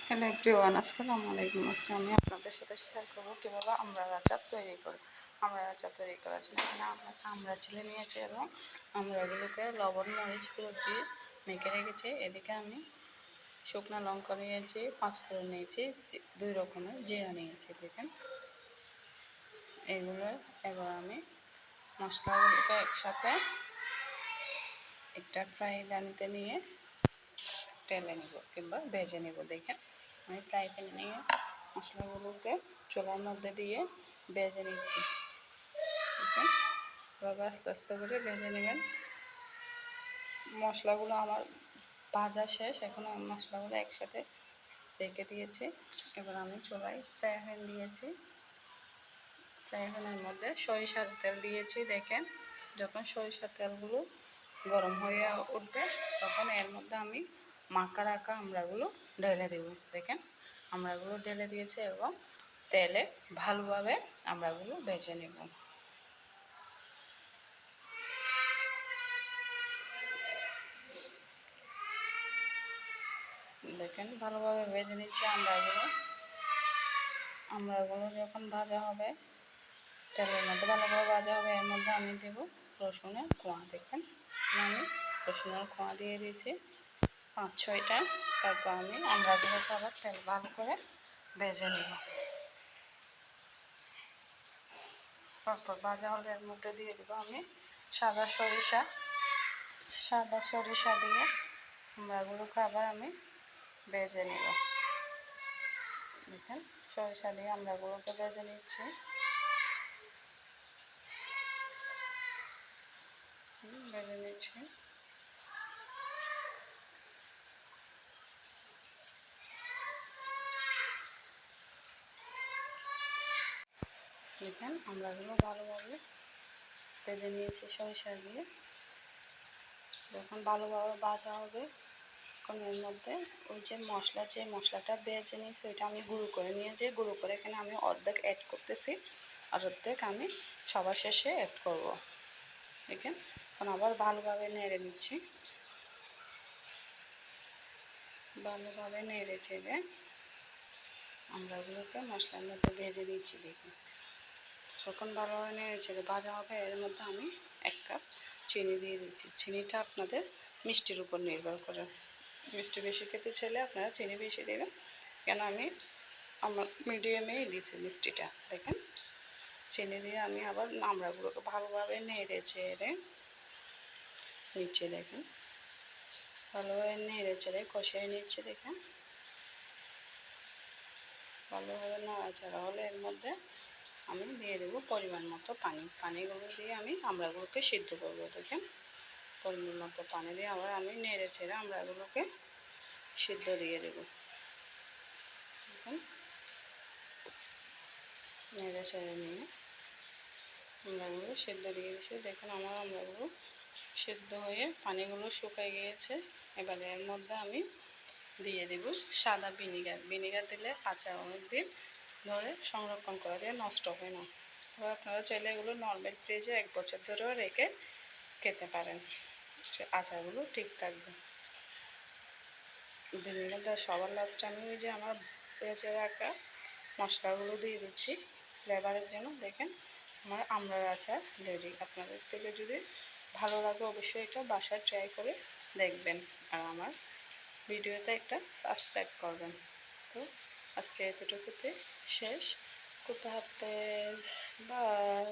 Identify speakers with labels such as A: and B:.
A: Hello everyone, আসসালামু আলাইকুম। আজকে আমি আপনাদের সাথে শেয়ার করবো কীভাবে আমড়ার আচার তৈরি করি। আমড়ার আচার তৈরি করার জন্য এখানে আমরা চিলে নিয়েছি এবং আমড়াগুলোকে লবণ মরিচগুলো দিয়ে মেখে রেখেছি। এদিকে আমি শুকনো লঙ্কা নিয়েছি, পাঁচফোড়ন নিয়েছি, 2 রকমের জিরা নিয়েছি। দেখেন এগুলো এবার আমি মশলাগুলোকে একসাথে একটা ফ্রাই প্যানেতে নিয়ে তেলে নেব কিংবা ভেজে নেব। দেখেন আমি ফ্রাই প্যানে নিয়ে মশলাগুলোকে চুলার মধ্যে দিয়ে ভেজে নিচ্ছি। দেখেন এভাবে আস্তে আস্তে করে ভেজে নেবেন। মশলাগুলো আমার ভাজা শেষ, এখন আমি মশলাগুলো একসাথে রেখে দিয়েছি। এবার আমি চুলায় ফ্রাই প্যান দিয়েছি, ফ্রাই প্যানের মধ্যে সরিষার তেল দিয়েছি। দেখেন যখন সরিষার তেলগুলো গরম হয়ে উঠবে তখন এর মধ্যে আমি মাখা রাখা আমড়াগুলো ঢেলে দেব। দেখেন আমড়াগুলো ঢেলে দিয়েছে এবং তেলে ভালোভাবে আমড়াগুলো ভেজে নেব। দেখেন ভালোভাবে ভেজে নিচ্ছে আমড়াগুলো যখন ভাজা হবে, তেলের মধ্যে ভালোভাবে ভাজা হবে, এর মধ্যে আমি দেব রসুনের কোয়া। দেখেন আমি রসুনের কোয়া দিয়ে দিয়েছি 5-6টা। তারপর আমি আমড়াগুলোকে আবার তেল ভালো করে ভেজে নেব। তারপর ভাজা হলে এর মধ্যে দিয়ে দেবো আমি সাদা সরিষা দিয়ে আমড়াগুলোকে আবার আমি ভেজে নেব। দেখেন সরিষা দিয়ে আমড়াগুলোকে ভেজে নিচ্ছি। ভেজে নিচ্ছি। দেখেন আমড়াগুলো ভালোভাবে ভেজে নিয়েছি সরিষা দিয়ে। যখন ভালোভাবে ভাজা হবে তখন এর মধ্যে ওই যে মশলাটা ভেজে নিয়েছি ওইটা আমি গুঁড়ো করে নিয়েছি। গুঁড়ো করে এখানে আমি অর্ধেক অ্যাড করতেছি আর অর্ধেক আমি সবার শেষে অ্যাড করব। দেখেন এখন আবার ভালোভাবে নেড়ে নিচ্ছি। ভালোভাবে নেড়ে চেড়ে আমড়াগুলোকে মশলার মধ্যে ভেজে নিচ্ছি। দেখুন যখন ভালোভাবে নেড়ে চেড়ে ভাজা হবে এর মধ্যে আমি 1 কাপ চিনি দিয়ে দিচ্ছি। চিনিটা আপনাদের মিষ্টির উপর নির্ভর করে, মিষ্টি বেশি খেতে চাইলে আপনারা চিনি বেশি দেবেন, কেন আমি আমার মিডিয়ামেই দিচ্ছি মিষ্টিটা। দেখেন চিনি দিয়ে আমি আবার আমড়াগুলোকে ভালোভাবে নেড়ে চেড়ে নিচ্ছি। দেখেন ভালোভাবে নেড়ে চেড়ে কষিয়ে নিচ্ছি। দেখেন ভালোভাবে নাড়াচাড়া হলে এর মধ্যে আমি দিয়ে দেবো পরিমাণ মতো পানিগুলো দিয়ে আমি আমড়াগুলোকে সিদ্ধ করব। দেখেন পরিমাণ মতো পানি দিয়ে আবার আমি নেড়ে চেড়ে আমড়াগুলোকে সিদ্ধ দিয়ে দেবো। দেখুন নেড়ে চেড়ে নিয়ে আমড়াগুলো সিদ্ধ দিয়ে দিয়েছি। দেখুন আমার আমড়াগুলো সিদ্ধ হয়ে পানিগুলো শুকিয়ে গিয়েছে। এবারে এর মধ্যে আমি দিয়ে দেব সাদা ভিনিগার দিলে আচার অনেক দিন ধরে সংরক্ষণ করা যায়, নষ্ট হয় না। এবার আপনারা চাইলে এগুলো নর্মাল ফ্রিজে 1 বছর ধরেও রেখে খেতে পারেন, আচারগুলো ঠিক থাকবে। ভিনিগার দেওয়ার সবার লাস্টে আমি ওই যে আমার ভেজে রাখা মশলাগুলো দিয়ে দিচ্ছি ফ্লেভারের জন্য। দেখেন আমার আমড়ার আচার রেডি। আপনাদের থেকে যদি ভালো লাগে অবশ্যই এটা বাসায় ট্রাই করে দেখবেন আর আমার ভিডিওতে একটা সাবস্ক্রাইব করবেন। তো আজকে এতটুকুতে শেষ। কোথা হাফেজ, বাই।